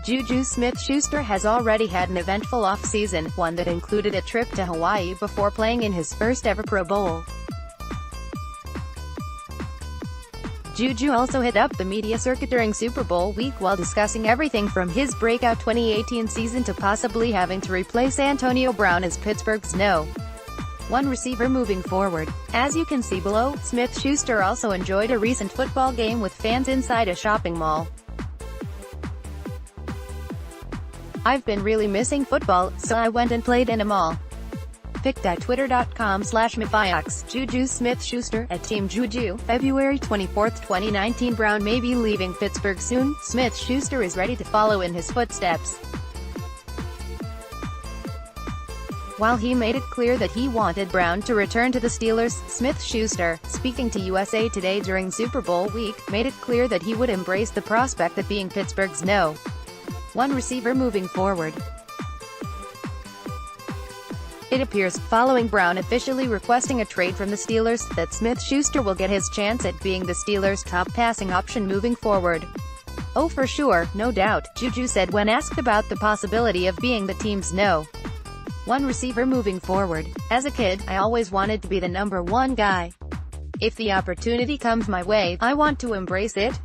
JuJu Smith-Schuster has already had an eventful off-season, one that included a trip to Hawaii before playing in his first ever Pro Bowl. JuJu also hit up the media circuit during Super Bowl week while discussing everything from his breakout 2018 season to possibly having to replace Antonio Brown as Pittsburgh's No. 1 receiver moving forward. As you can see below, Smith-Schuster also enjoyed a recent football game with fans inside a shopping mall. "I've been really missing football, so I went and played in a mall." Pic.twitter.com/myfiox, JuJu Smith-Schuster, at Team JuJu, February 24, 2019. Brown may be leaving Pittsburgh soon. Smith-Schuster is ready to follow in his footsteps. While he made it clear that he wanted Brown to return to the Steelers, Smith-Schuster, speaking to USA Today during Super Bowl week, made it clear that he would embrace the prospect of being Pittsburgh's No. 1 receiver moving forward. It appears, following Brown officially requesting a trade from the Steelers, that Smith-Schuster will get his chance at being the Steelers' top passing option moving forward. "Oh, for sure, no doubt," JuJu said when asked about the possibility of being the team's No. 1 receiver moving forward. "As a kid, I always wanted to be the number 1 guy. If the opportunity comes my way, I want to embrace it.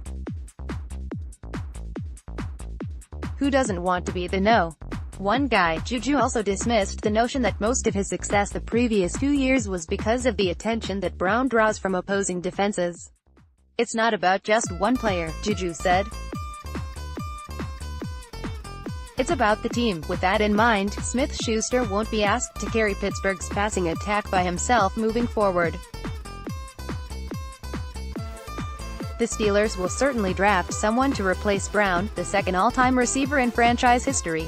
Who doesn't want to be the No. 1 guy?" JuJu also dismissed the notion that most of his success the previous 2 years was because of the attention that Brown draws from opposing defenses. "It's not about just one player," JuJu said. "It's about the team." With that in mind, Smith-Schuster won't be asked to carry Pittsburgh's passing attack by himself moving forward. The Steelers will certainly draft someone to replace Brown, the second all-time receiver in franchise history.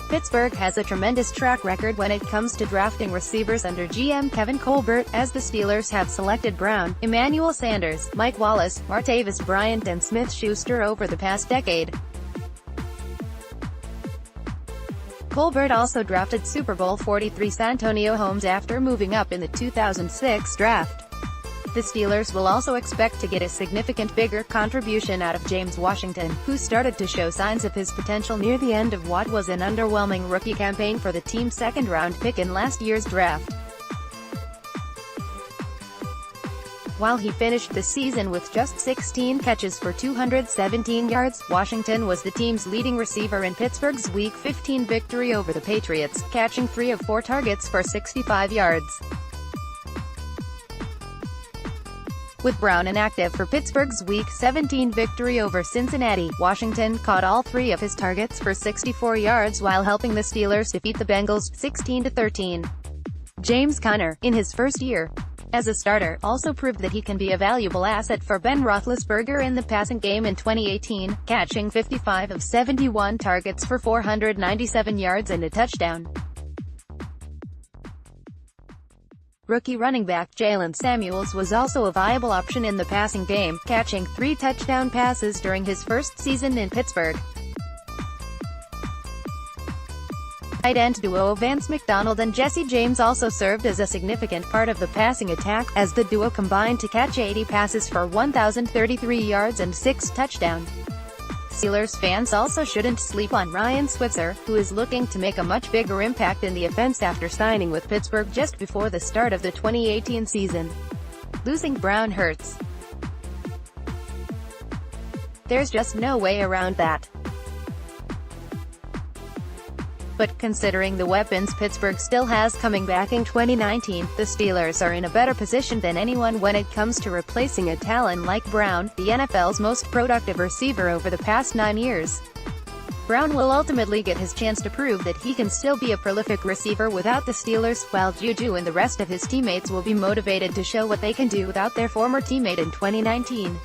Pittsburgh has a tremendous track record when it comes to drafting receivers under GM Kevin Colbert, as the Steelers have selected Brown, Emmanuel Sanders, Mike Wallace, Martavis Bryant and Smith-Schuster over the past decade. Colbert also drafted Super Bowl 43 Santonio Holmes after moving up in the 2006 draft. The Steelers will also expect to get a significant bigger contribution out of James Washington, who started to show signs of his potential near the end of what was an underwhelming rookie campaign for the team's second-round pick in last year's draft. While he finished the season with just 16 catches for 217 yards, Washington was the team's leading receiver in Pittsburgh's Week 15 victory over the Patriots, catching 3 of 4 targets for 65 yards. With Brown inactive for Pittsburgh's Week 17 victory over Cincinnati, Washington caught all 3 of his targets for 64 yards while helping the Steelers defeat the Bengals 16-13. James Conner, in his first year as a starter, also proved that he can be a valuable asset for Ben Roethlisberger in the passing game in 2018, catching 55 of 71 targets for 497 yards and a touchdown. Rookie running back Jalen Samuels was also a viable option in the passing game, catching 3 touchdown passes during his first season in Pittsburgh. Tight end duo Vance McDonald and Jesse James also served as a significant part of the passing attack, as the duo combined to catch 80 passes for 1,033 yards and 6 touchdowns. Steelers fans also shouldn't sleep on Ryan Switzer, who is looking to make a much bigger impact in the offense after signing with Pittsburgh just before the start of the 2018 season. Losing Brown hurts. There's just no way around that. But considering the weapons Pittsburgh still has coming back in 2019, the Steelers are in a better position than anyone when it comes to replacing a talent like Brown, the NFL's most productive receiver over the past 9 years. Brown will ultimately get his chance to prove that he can still be a prolific receiver without the Steelers, while JuJu and the rest of his teammates will be motivated to show what they can do without their former teammate in 2019.